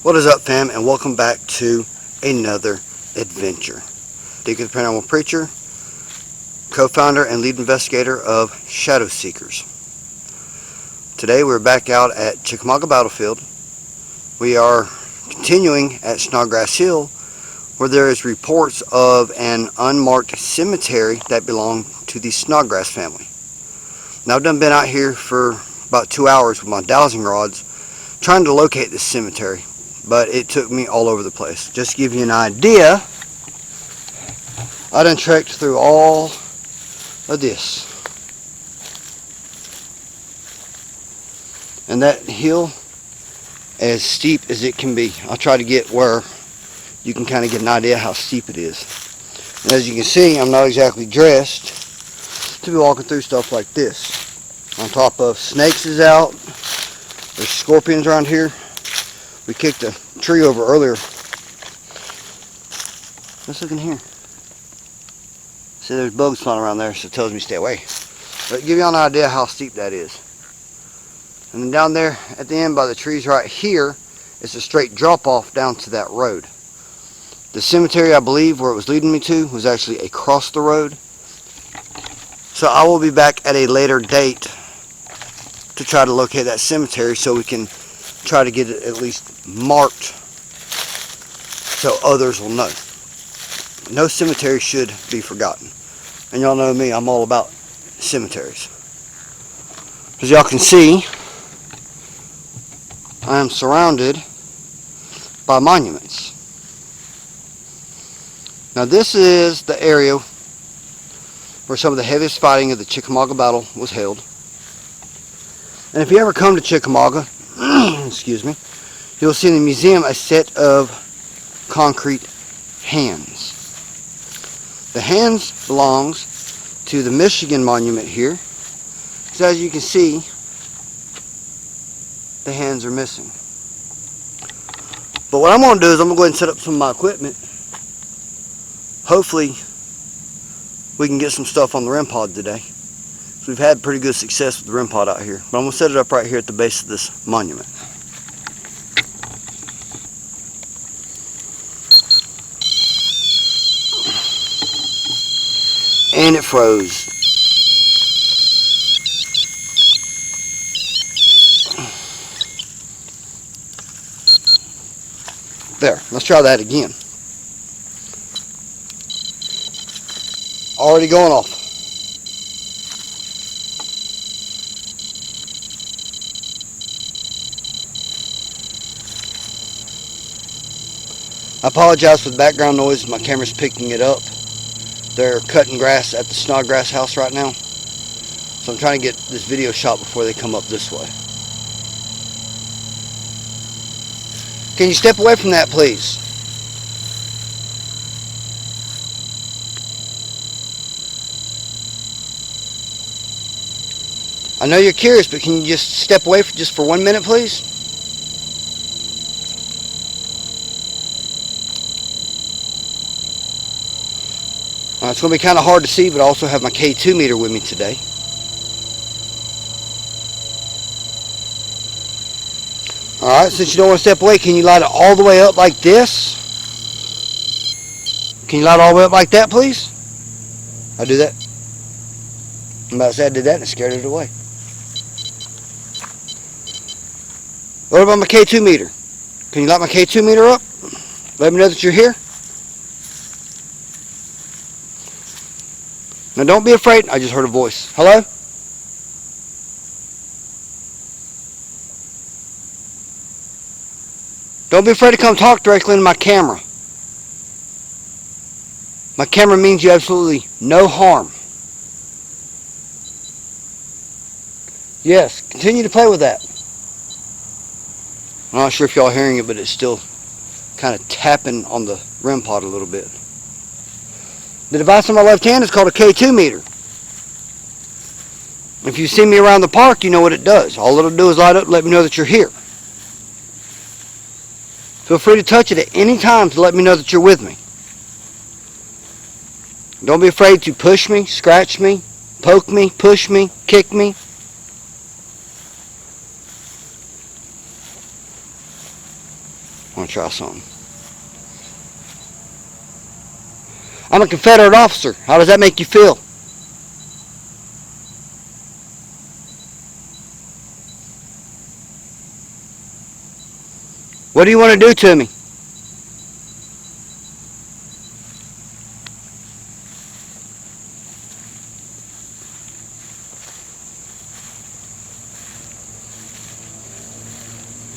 What is up, fam, and welcome back to another adventure. Dick the Paranormal Preacher, co-founder and lead investigator of Shadow Seekers. Today we're back out at Chickamauga Battlefield. We are continuing at Snodgrass Hill, where there is reports of an unmarked cemetery that belonged to the Snodgrass family. Now, I've been out here for about 2 hours with my dowsing rods trying to locate this cemetery, but it took me all over the place. Just to give you an idea, I done trekked through all of this. And that hill, as steep as it can be. I'll try to get where you can kind of get an idea how steep it is. And as you can see, I'm not exactly dressed to be walking through stuff like this. On top of snakes is out. There's scorpions around here. We kicked a tree over earlier. Let's look in here. See, there's bugs flying around there, so it tells me to stay away. But give you an idea how steep that is. And then down there at the end by the trees right here, it's a straight drop off down to that road. The cemetery, I believe, where it was leading me to, was actually across the road. So I will be back at a later date to try to locate that cemetery so we can try to get it at least marked so others will know. No cemetery should be forgotten. And y'all know me, I'm all about cemeteries. As y'all can see, I am surrounded by monuments. Now this is the area where some of the heaviest fighting of the Chickamauga battle was held. And if you ever come to Chickamauga, excuse me, you'll see in the museum a set of concrete hands. The hands belongs to the Michigan monument here. So as you can see, the hands are missing. But what I'm going to do is I'm going to go ahead and set up some of my equipment. Hopefully we can get some stuff on the REM pod today. So we've had pretty good success with the REM pod out here. But I'm going to set it up right here at the base of this monument. And it froze. There, let's try that again. Already going off. I apologize for the background noise. My camera's picking it up. They're cutting grass at the Snodgrass house right now. So I'm trying to get this video shot before they come up this way. Can you step away from that, please? I know you're curious, but can you just step away just for 1 minute, please? It's going to be kind of hard to see, but I also have my K2 meter with me today. Alright, since you don't want to step away, can you light it all the way up like this? Can you light it all the way up like that, please? I'll do that. I'm about to say I did that and it scared it away. What about my K2 meter? Can you light my K2 meter up? Let me know that you're here. Now don't be afraid. I just heard a voice. Hello? Don't be afraid to come talk directly into my camera. My camera means you absolutely no harm. Yes, continue to play with that. I'm not sure if y'all are hearing it, but it's still kind of tapping on the REM pod a little bit. The device on my left hand is called a K2 meter. If you see me around the park, you know what it does. All it'll do is light up and let me know that you're here. Feel free to touch it at any time to let me know that you're with me. Don't be afraid to push me, scratch me, poke me, push me, kick me. want to try something. I'm a Confederate officer. How does that make you feel? What do you want to do to me?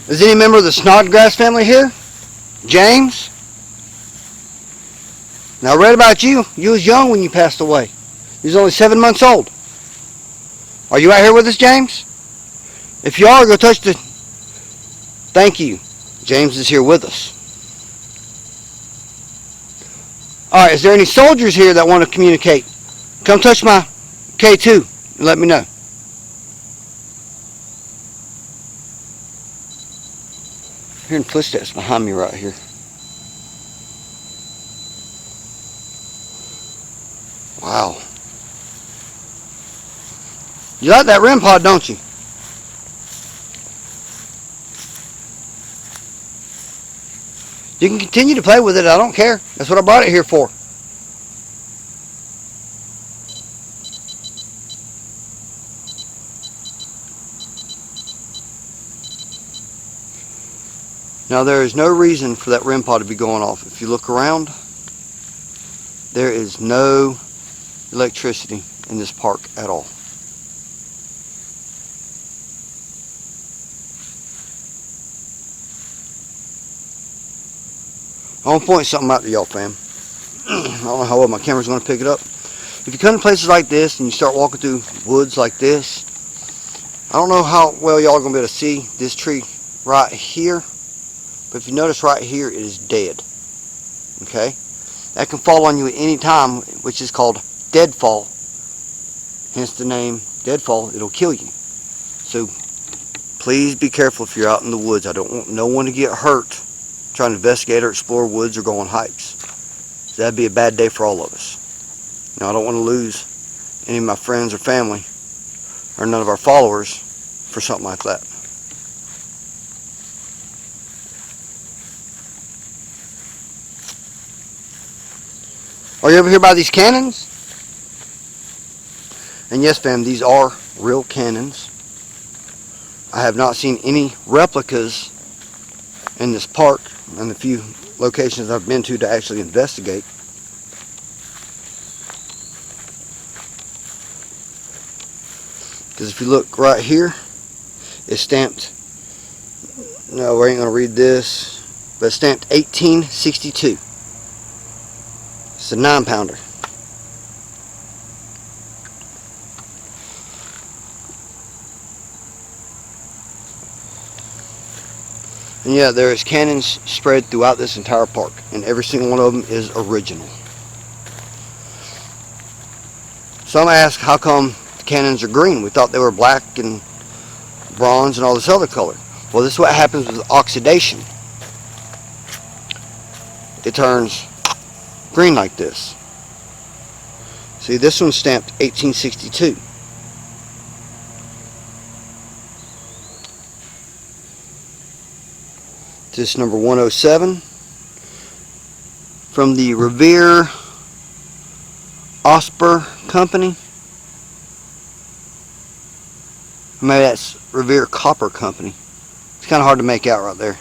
Is any member of the Snodgrass family here? James? Now I read about you. You was young when you passed away. You was only 7 months old. Are you out here with us, James? If you are, go touch the... Thank you. James is here with us. Alright, is there any soldiers here that want to communicate? Come touch my K2 and let me know. Hearing footsteps behind me right here. Wow. You like that REM pod, don't you? You can continue to play with it. I don't care. That's what I brought it here for. Now there is no reason for that REM pod to be going off. If you look around, there is no electricity in this park at all. I want to point something out to y'all, fam. I don't know how well my camera's going to pick it up. If you come to places like this and you start walking through woods like this, I don't know how well y'all are going to be able to see this tree right here. But if you notice right here, it is dead. Okay? That can fall on you at any time, which is called deadfall. Hence the name deadfall. It'll kill you. So please be careful if you're out in the woods. I don't want no one to get hurt trying to investigate or explore woods or go on hikes. So that'd be a bad day for all of us. Now, I don't want to lose any of my friends or family or none of our followers for something like that. Are you ever here by these cannons? And yes, fam, these are real cannons. I have not seen any replicas in this park and the few locations I've been to actually investigate. Because if you look right here, it's stamped, no, we ain't going to read this, but it's stamped 1862. It's a 9-pounder. And yeah, there is cannons spread throughout this entire park, and every single one of them is original. Some ask how come the cannons are green. We thought they were black and bronze and all this other color. Well, this is what happens with oxidation. It turns green like this. See, this one's stamped 1862. This number 107 from the Revere Osper Company. Maybe that's Revere Copper Company. It's kind of hard to make out right there.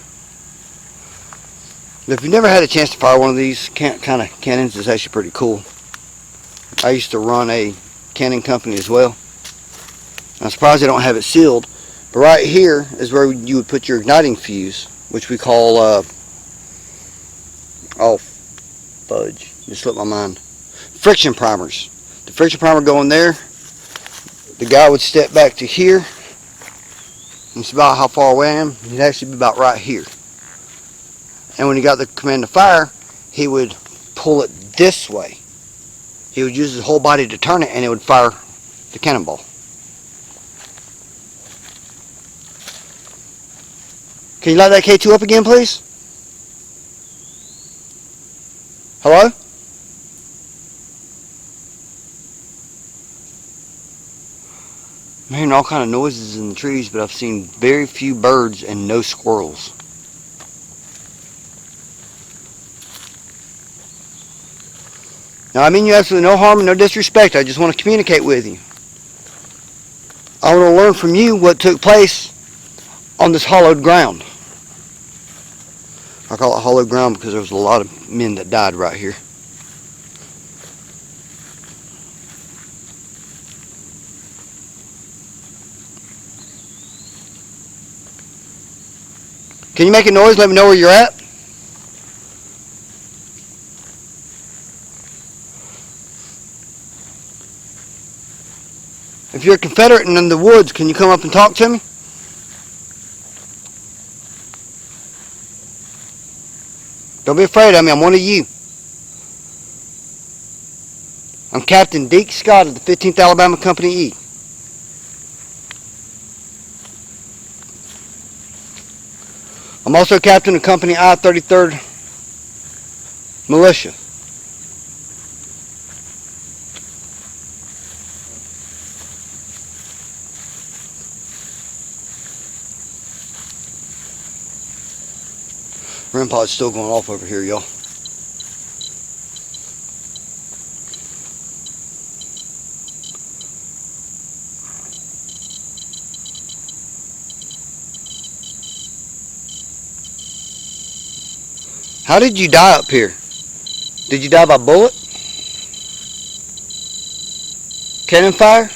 But if you've never had a chance to fire one of these kind of cannons, it's actually pretty cool. I used to run a cannon company as well. I'm surprised they don't have it sealed. But right here is where you would put your igniting fuse, which we call, oh, fudge, just slipped my mind. Friction primers. The friction primer go in there. The guy would step back to here. And it's about how far away I am. He'd actually be about right here. And when he got the command to fire, he would pull it this way. He would use his whole body to turn it, and it would fire the cannonball. Can you light that K2 up again, please? Hello? I'm hearing all kind of noises in the trees, but I've seen very few birds and no squirrels. Now, I mean you absolutely no harm and no disrespect. I just want to communicate with you. I want to learn from you what took place on this hollowed ground. I call it hollowed ground because there was a lot of men that died right here. Can you make a noise? Let me know where you're at. If you're a Confederate and in the woods, can you come up and talk to me? Don't be afraid of me. I'm one of you. I'm Captain Deke Scott of the 15th Alabama Company E. I'm also Captain of Company I, 33rd Militia. REM pod's still going off over here, y'all. How did you die up here? Did you die by bullet? Cannon fire?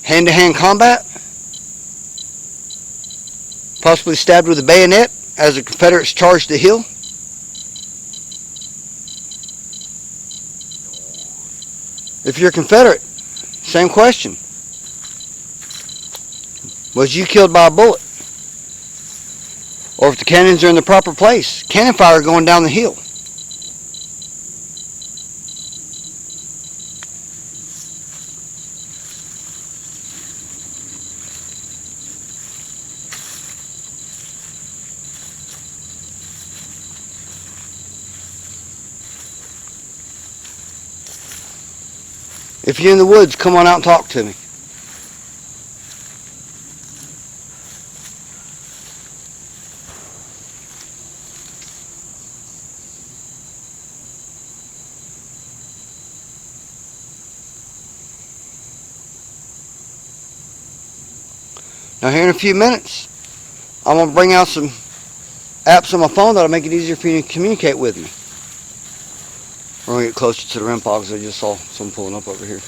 Hand-to-hand combat? Possibly stabbed with a bayonet as the Confederates charged the hill? If you're a Confederate, same question. Was you killed by a bullet? Or if the cannons are in the proper place, cannon fire going down the hill. If you're in the woods, come on out and talk to me. Now here in a few minutes, I'm going to bring out some apps on my phone that'll make it easier for you to communicate with me. We're going to get closer to the REM pod because I just saw someone pulling up over here.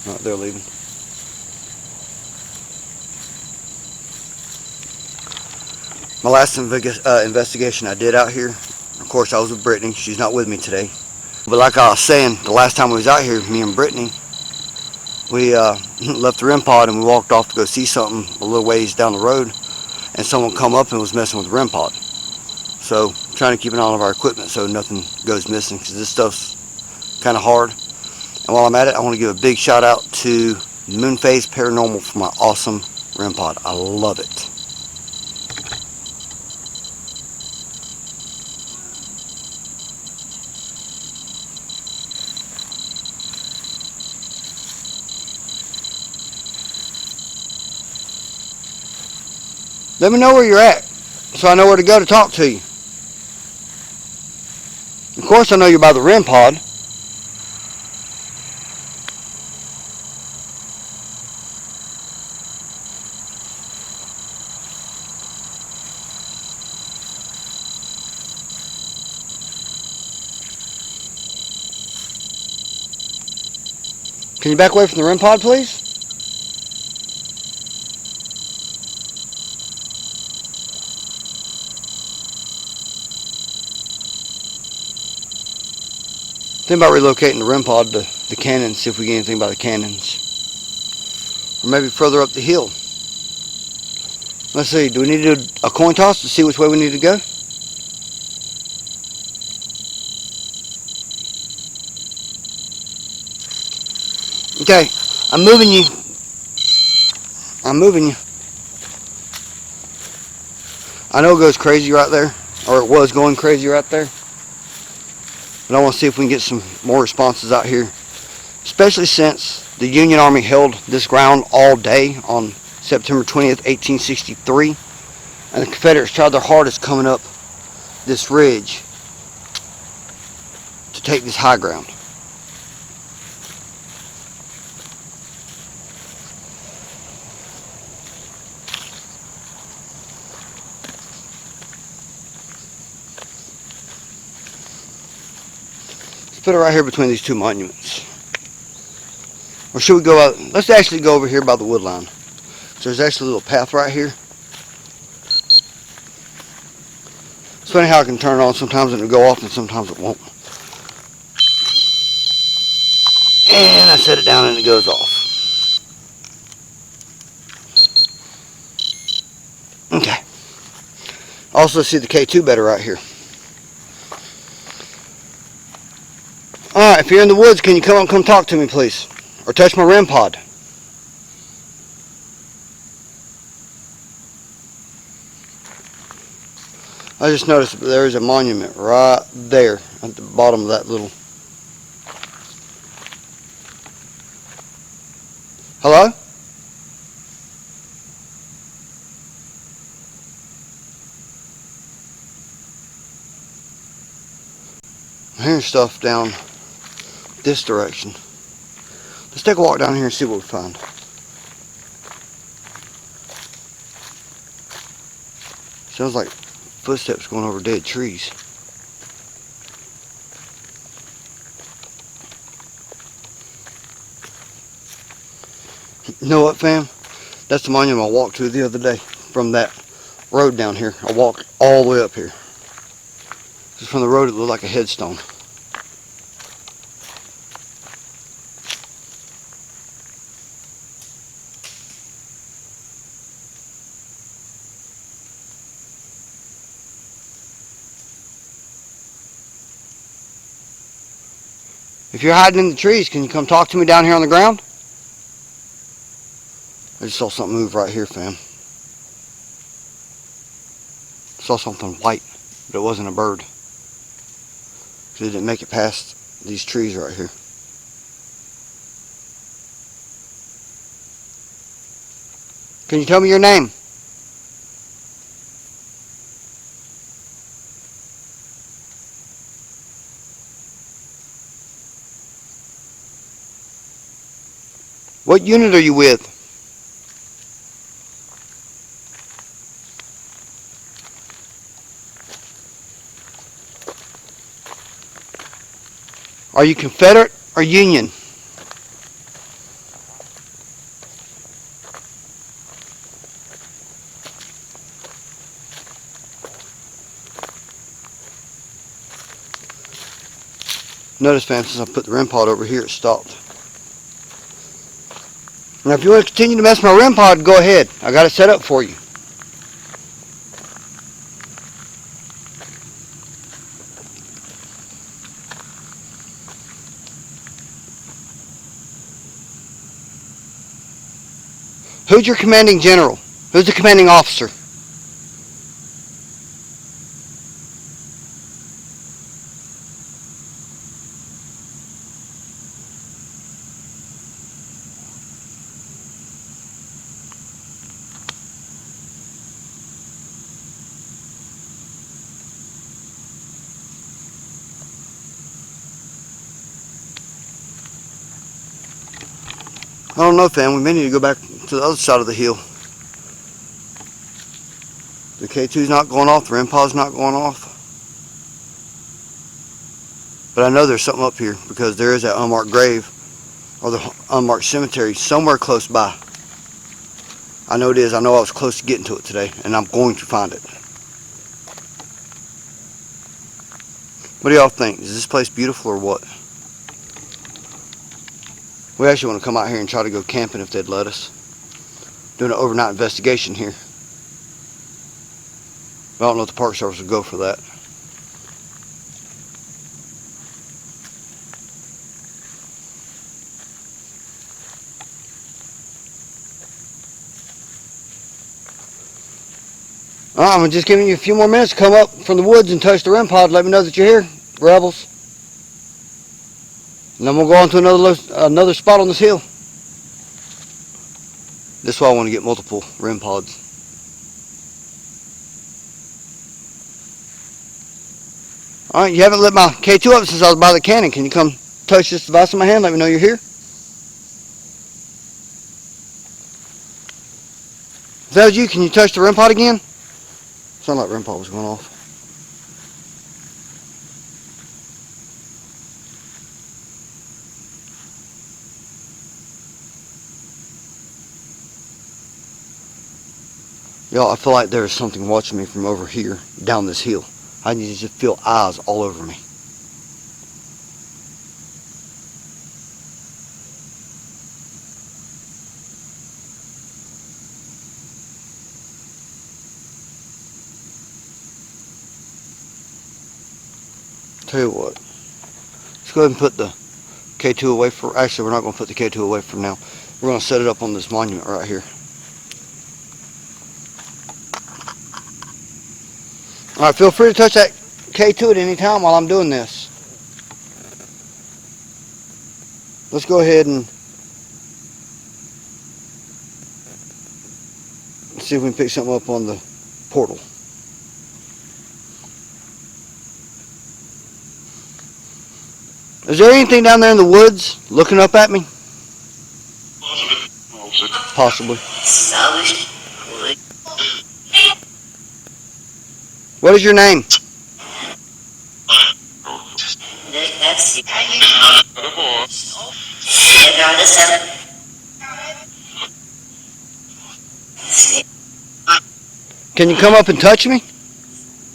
Right, they're leaving. My last investigation I did out here, of course I was with Brittany. She's not with me today. But like I was saying, the last time we was out here, me and Brittany, we left the REM pod and we walked off to go see something a little ways down the road, and someone come up and was messing with the REM pod. So trying to keep an eye on all of our equipment so nothing goes missing, because this stuff's kind of hard. And while I'm at it, I want to give a big shout out to Moonphase Paranormal for my awesome REM pod. I love it. Let me know where you're at so I know where to go to talk to you. Of course I know you're by the REM pod. Can you back away from the REM pod, please? Think about relocating the REM pod to the cannons, see if we get anything by the cannons. Or maybe further up the hill. Let's see, do we need to do a coin toss to see which way we need to go? Okay, I'm moving you. I'm moving you. I know it goes crazy right there, or it was going crazy right there. But I want to see if we can get some more responses out here, especially since The Union Army held this ground all day on September 20th, 1863, and the Confederates tried their hardest coming up this ridge to take this high ground. Let's put it right here between these two monuments. Or should we go out? Let's actually go over here by the wood line. So there's actually a little path right here. It's funny how I can turn it on sometimes and it'll go off and sometimes it won't. And I set it down and it goes off. Okay. Also see the K2 better right here. Alright, if you're in the woods, can you come talk to me, please? Or touch my REM pod. I just noticed there's a monument right there at the bottom of that little... Hello? I'm hearing stuff down this direction. Let's take a walk down here and see what we find. Sounds like footsteps going over dead trees. You know what, fam? That's the monument I walked to the other day from that road down here. I walked all the way up here. Just from the road, it looked like a headstone. If you're hiding in the trees, can you come talk to me down here on the ground? I just saw something move right here, fam. I saw something white, but it wasn't a bird. It didn't make it past these trees right here. Can you tell me your name? What unit are you with? Are you Confederate or Union? Notice, fam, since I put the REM pod over here, it stopped. Now, if you want to continue to mess with my REM pod, go ahead. I got it set up for you. Who's your commanding general? Who's the commanding officer? I don't know, fam. We may need to go back to the other side of the hill. The K2's not going off. The REM pod's not going off. But I know there's something up here because there is that unmarked grave or the unmarked cemetery somewhere close by. I know it is. I know I was close to getting to it today, and I'm going to find it. What do y'all think? Is this place beautiful or what? We actually want to come out here and try to go camping if they'd let us. Doing an overnight investigation here. But I don't know if the Park Service would go for that. I'm just giving you a few more minutes to come up from the woods and touch the REM pod. Let me know that you're here, rebels. And then we'll go on to another spot on this hill. This is why I want to get multiple REM pods. Alright, you haven't lit my K2 up since I was by the cannon. Can you come touch this device in my hand? Let me know you're here. If that was you, can you touch the REM pod again? Sounded like REM pod was going off. Y'all, I feel like there's something watching me from over here, down this hill. I need to just feel eyes all over me. Tell you what, let's go ahead and put the K2 away for, actually we're not going to put the K2 away for now. We're going to set it up on this monument right here. Alright, feel free to touch that K2 at any time while I'm doing this. Let's go ahead and see if we can pick something up on the portal. Is there anything down there in the woods looking up at me? Possibly. What is your name? Can you come up and touch me?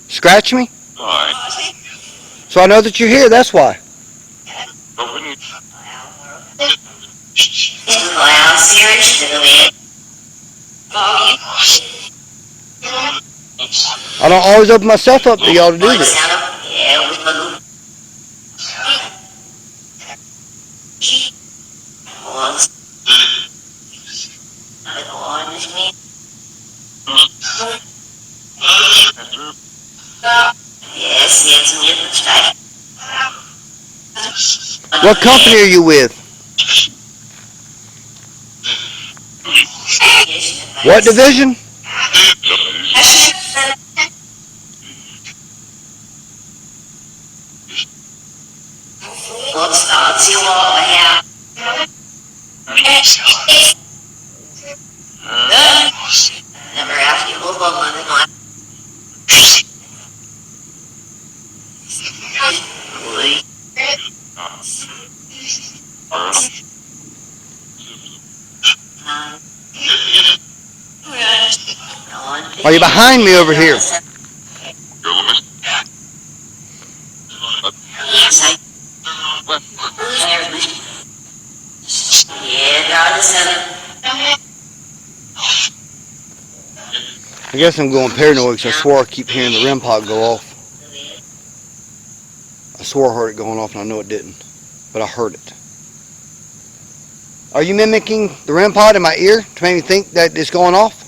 Scratch me? So I know that you're here, that's why. I don't always open myself up to y'all to do this. What company are you with? What division? Are you behind me over here? I guess I'm going paranoid because I swore I keep hearing the REM pod go off. I swore I heard it going off and I know it didn't, but I heard it. Are you mimicking the REM pod in my ear to make me think that it's going off?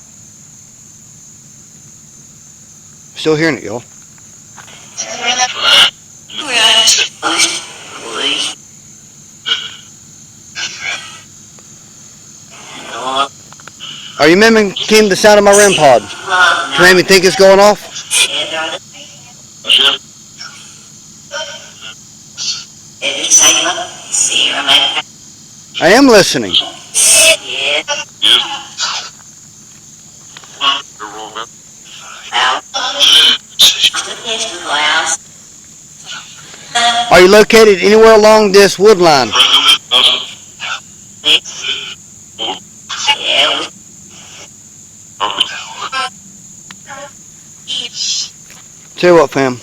Still hearing it, y'all. Are you mimicking the sound of my REM pod to make me think it's going off? I am listening. Are you located anywhere along this wood line? Tell you what, fam.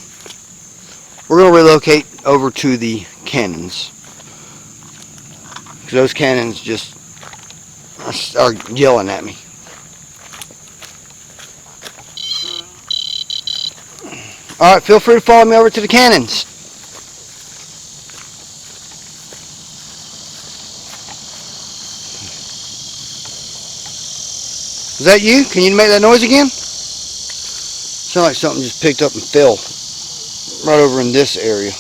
We're going to relocate over to the cannons. Because those cannons just are yelling at me. Alright, feel free to follow me over to the cannons. Is that you? Can you make that noise again? Sounds like something just picked up and fell right over in this area.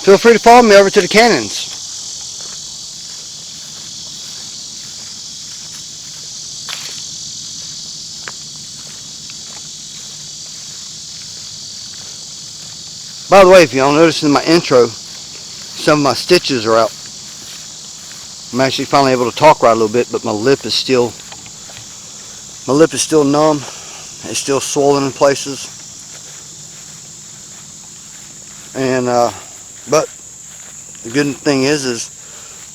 feel free to follow me over to the canyons. By the way, if y'all notice in my intro, some of my stitches are out. I'm actually finally able to talk right a little bit, but my lip is still numb. It's still swollen in places. And but the good thing is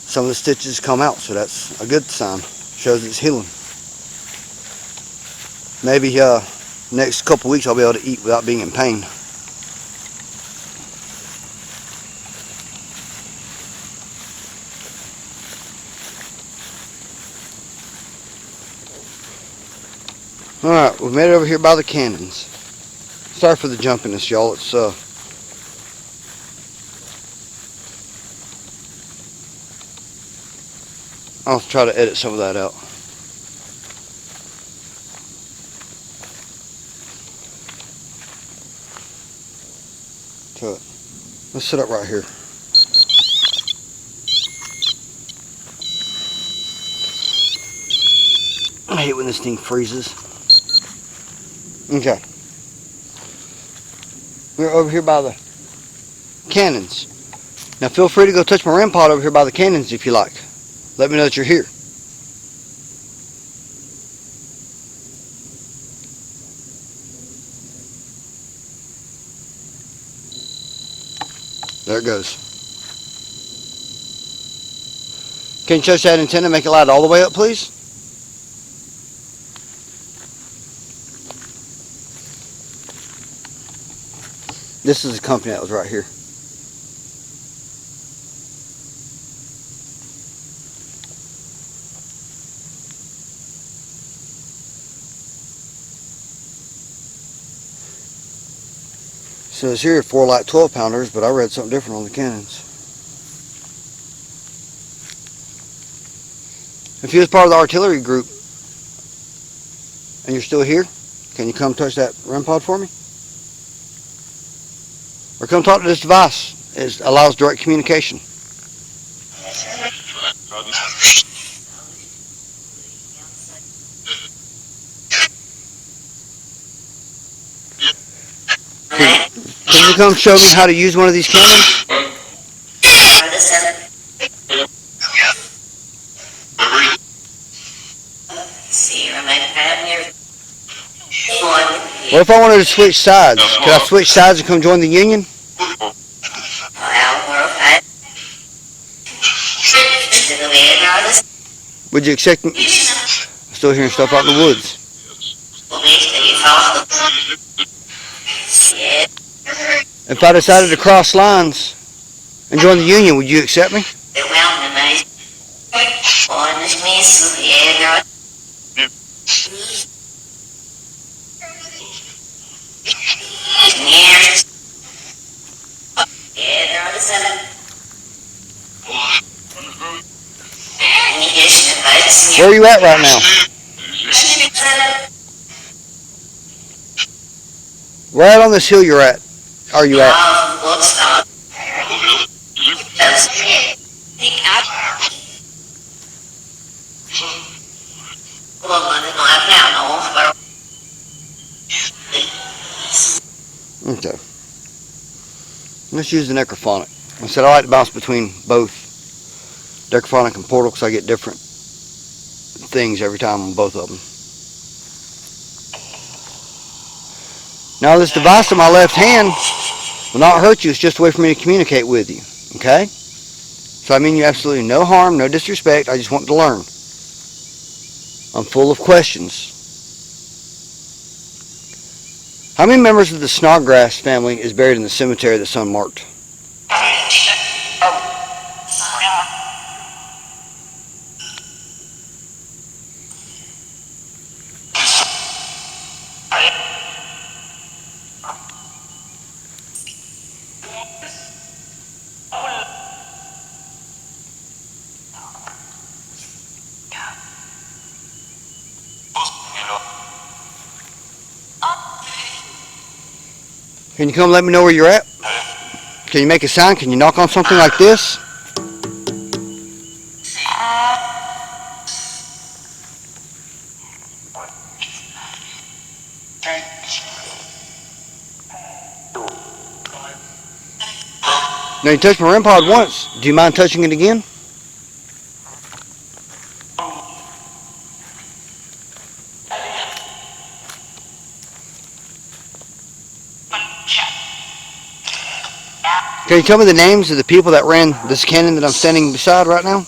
some of the stitches come out, so that's a good sign. Shows it's healing. Maybe next couple weeks I'll be able to eat without being in pain. Alright, we've made it over here by the canyons. Sorry for the jumpiness, y'all. It's I'll try to edit some of that out. So let's sit up right here. I hate when this thing freezes. Okay. We're over here by the canyons. Now feel free to go touch my REM pod over here by the canyons if you like. Let me know that you're here. There it goes. Can you touch that antenna and make it light all the way up, please? This is the company that was right here. So it's here 4 light 12 pounders, but I read something different on the cannons. If you was part of the artillery group and you're still here, can you come touch that REM pod for me? Or come talk to this device. It allows direct communication. Can you come show me how to use one of these cannons? What if I wanted to switch sides? Could I switch sides and come join the Union? Would you accept me? I'm still hearing stuff out in the woods. If I decided to cross lines and join the Union, would you accept me? Where are you at right now? Right on this hill you're at. Are you at? Okay. Let's use the necrophonic. I said I like to bounce between both necrophonic and portal because I get different things every time on both of them. Now this device in my left hand will not hurt you. It's just a way for me to communicate with you. Okay? So I mean you absolutely no harm, no disrespect. I just want to learn. I'm full of questions. How many members of the Snodgrass family is buried in the cemetery that's unmarked? Can you come let me know where you're at? Can you make a sound? Can you knock on something like this? Now you touched my REM pod once. Do you mind touching it again? Can you tell me the names of the people that ran this cannon that I'm standing beside right now?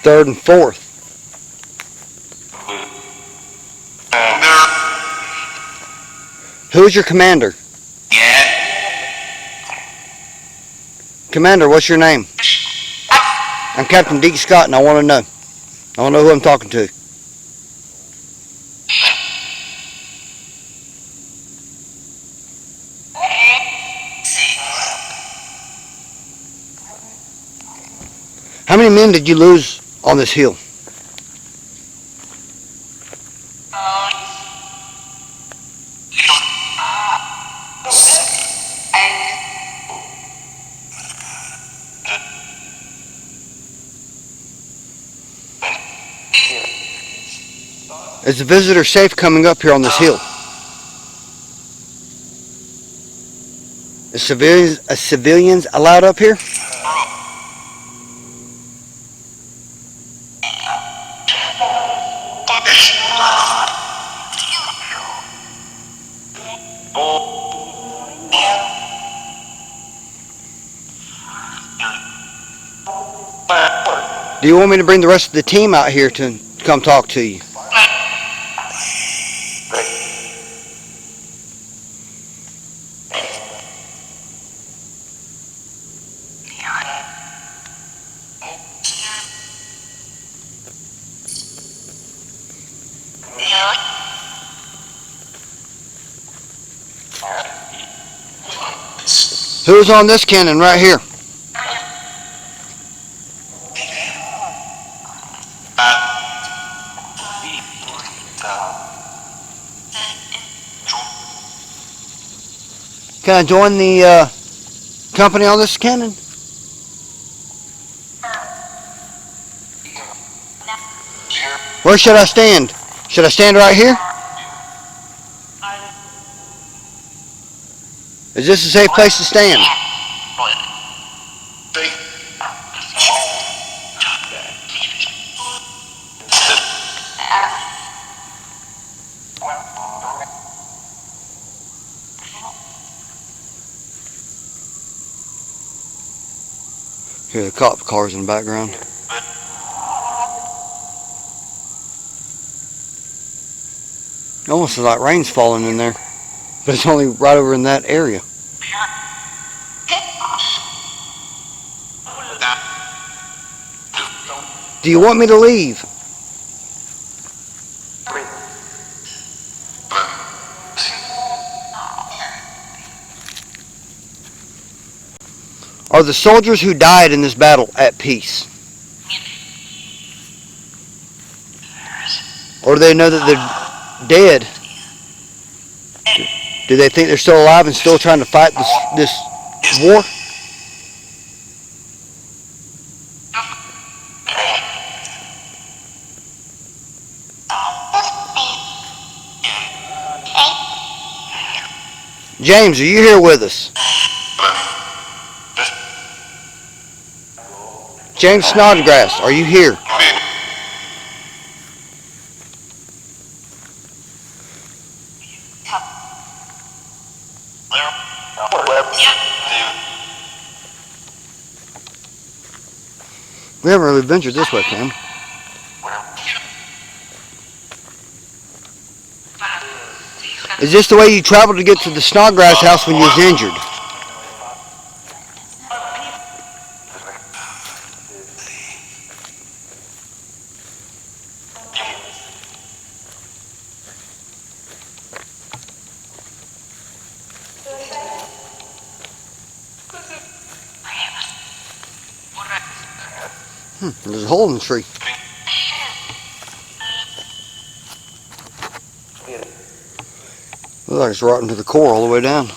Third and fourth. Who's your commander? Commander, what's your name? I'm Captain Deke Scott, and I want to know. I want to know who I'm talking to. How many men did you lose on this hill? Is the visitor safe coming up here on this hill? Is civilians allowed up here? Do you want me to bring the rest of the team out here to come talk to you? Who's on this cannon right here? Can I join the company on this cannon? Where should I stand? Should I stand right here? Is this a safe place to stand? Hear the cop cars in the background. Almost like rain's falling in there, but it's only right over in that area. Do you want me to leave? Are the soldiers who died in this battle at peace? Or do they know that they're dead? Do they think they're still alive and still trying to fight this war? James, are you here with us? James Snodgrass, are you here? We haven't really ventured this way, Cam. Is this the way you traveled to get to the Snodgrass house when you was injured? There's a hole in the tree. Looks like it's rotten to the core all the way down.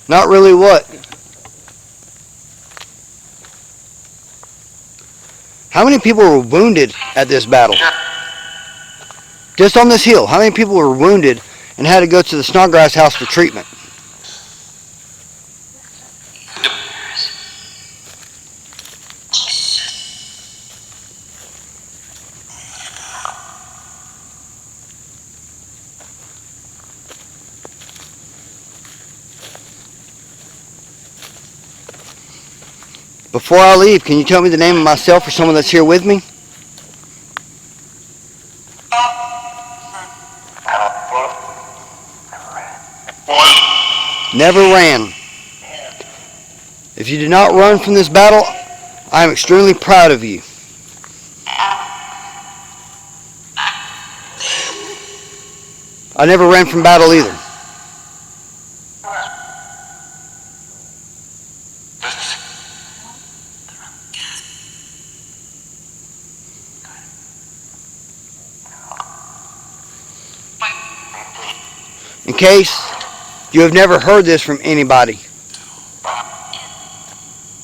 Not really what? How many people were wounded at this battle? Just on this hill, how many people were wounded and had to go to the Snodgrass house for treatment? Before I leave, can you tell me the name of myself or someone that's here with me? Never ran. If you did not run from this battle, I am extremely proud of you. I never ran from battle either. In case you have never heard this from anybody,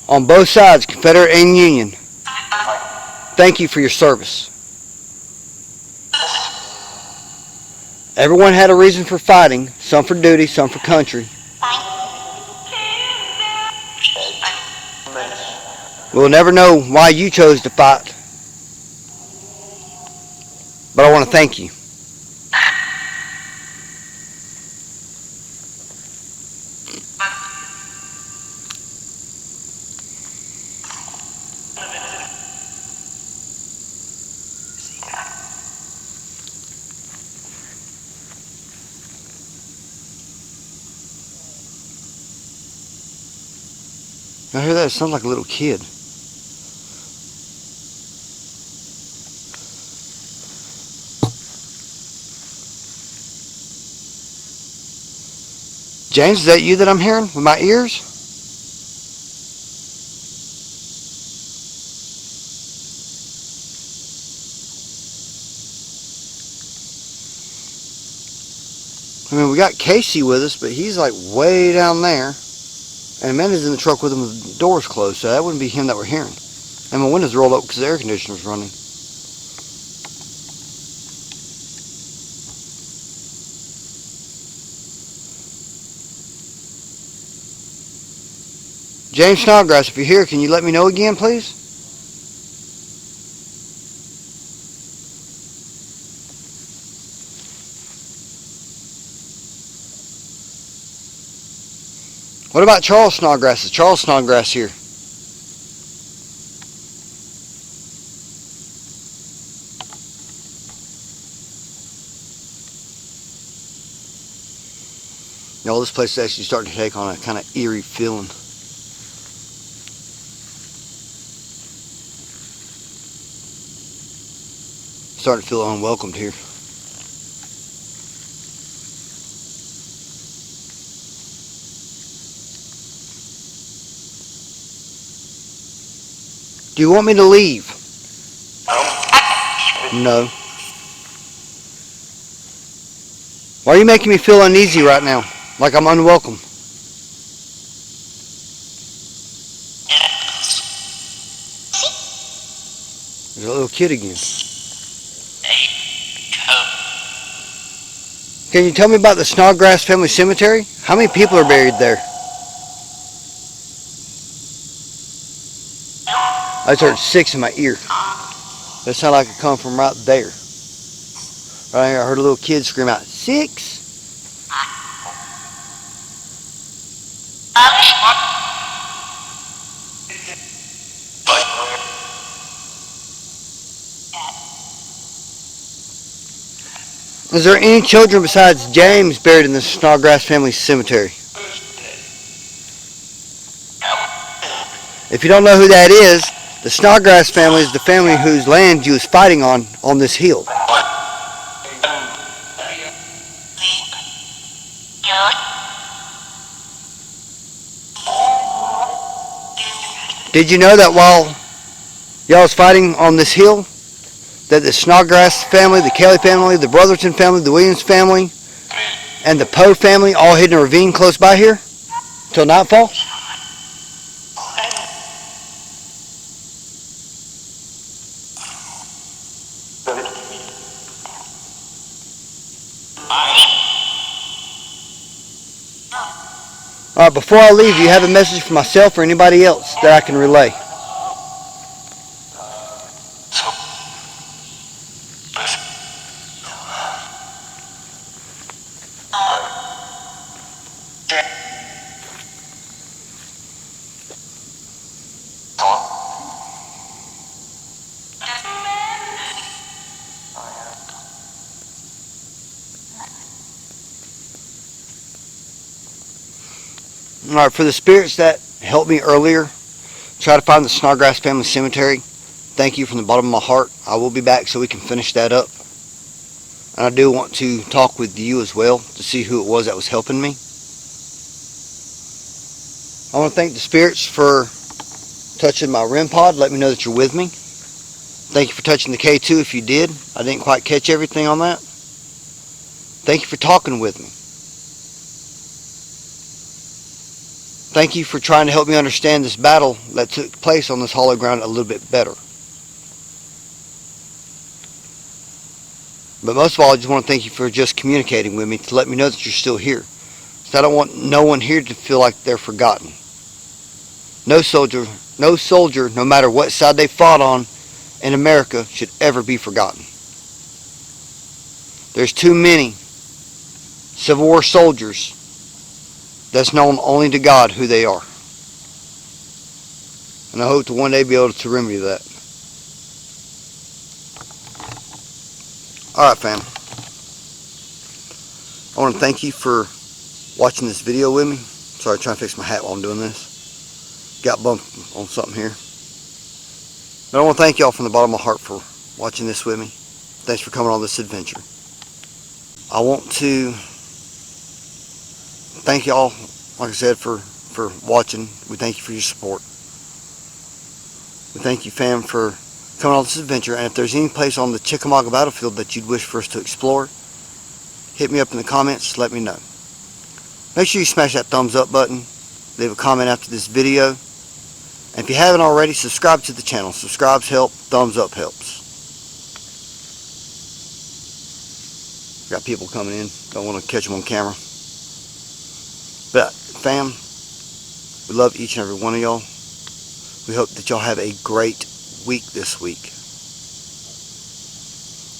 on both sides, Confederate and Union, thank you for your service. Everyone had a reason for fighting, some for duty, some for country. We'll never know why you chose to fight, but I want to thank you. I hear that? It sounds like a little kid. James, is that you that I'm hearing with my ears? I mean, we got Casey with us, but he's like way down there. And Amanda's in the truck with him with the doors closed, so that wouldn't be him that we're hearing. And my windows rolled up because the air conditioner's running. James Snodgrass, if you're here, can you let me know again, please? What about Charles Snodgrass? Is Charles Snodgrass here? You know, this place is actually starting to take on a kind of eerie feeling. Starting to feel unwelcomed here. Do you want me to leave? No. Why are you making me feel uneasy right now? Like I'm unwelcome? There's a little kid again. Can you tell me about the Snodgrass family cemetery? How many people are buried there? I just heard 6 in my ear. That sounded like it come from right there. Right here, I heard a little kid scream out, 6. Is there any children besides James buried in the Snodgrass family cemetery? If you don't know who that is, the Snodgrass family is the family whose land you was fighting on this hill. Did you know that while y'all was fighting on this hill, that the Snodgrass family, the Kelly family, the Brotherton family, the Williams family, and the Poe family all hid in a ravine close by here till nightfall? Alright, before I leave, you have a message for myself or anybody else that I can relay? Alright, for the spirits that helped me earlier try to find the Snodgrass family cemetery, thank you from the bottom of my heart. I will be back so we can finish that up. And I do want to talk with you as well to see who it was that was helping me. I want to thank the spirits for touching my REM pod. Let me know that you're with me. Thank you for touching the K2 if you did. I didn't quite catch everything on that. Thank you for talking with me. Thank you for trying to help me understand this battle that took place on this hollow ground a little bit better. But most of all, I just want to thank you for just communicating with me to let me know that you're still here. So I don't want no one here to feel like they're forgotten. No soldier, no matter what side they fought on in America, should ever be forgotten. There's too many Civil War soldiers that's known only to God who they are. And I hope to one day be able to remedy that. Alright, fam. I want to thank you for watching this video with me. Sorry, I'm trying to fix my hat while I'm doing this. Got bumped on something here. But I want to thank y'all from the bottom of my heart for watching this with me. Thanks for coming on this adventure. I want to thank y'all, like I said, for watching. We thank you for your support. We thank you, fam, for coming on this adventure. And if there's any place on the Chickamauga Battlefield that you'd wish for us to explore, hit me up in the comments. Let me know. Make sure you smash that thumbs up button. Leave a comment after this video. And if you haven't already, subscribe to the channel. Subscribes help. Thumbs up helps. Got people coming in. Don't want to catch them on camera. But, fam, we love each and every one of y'all. We hope that y'all have a great week this week.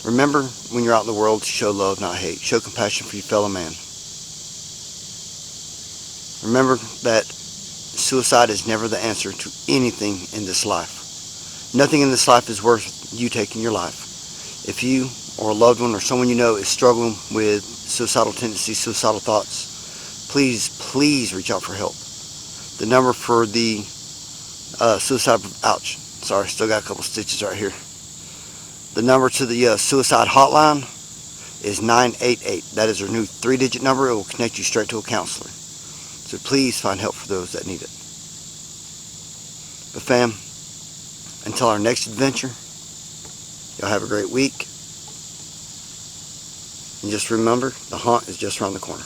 Remember, when you're out in the world, to show love, not hate. Show compassion for your fellow man. Remember that suicide is never the answer to anything in this life. Nothing in this life is worth you taking your life. If you or a loved one or someone you know is struggling with suicidal tendencies, suicidal thoughts, please reach out for help. The number for the suicide, ouch, sorry, still got a couple stitches right here. The number to the suicide hotline is 988. That is our new 3-digit number. It will connect you straight to a counselor. So please find help for those that need it. But fam, until our next adventure, y'all have a great week. And just remember, the hunt is just around the corner.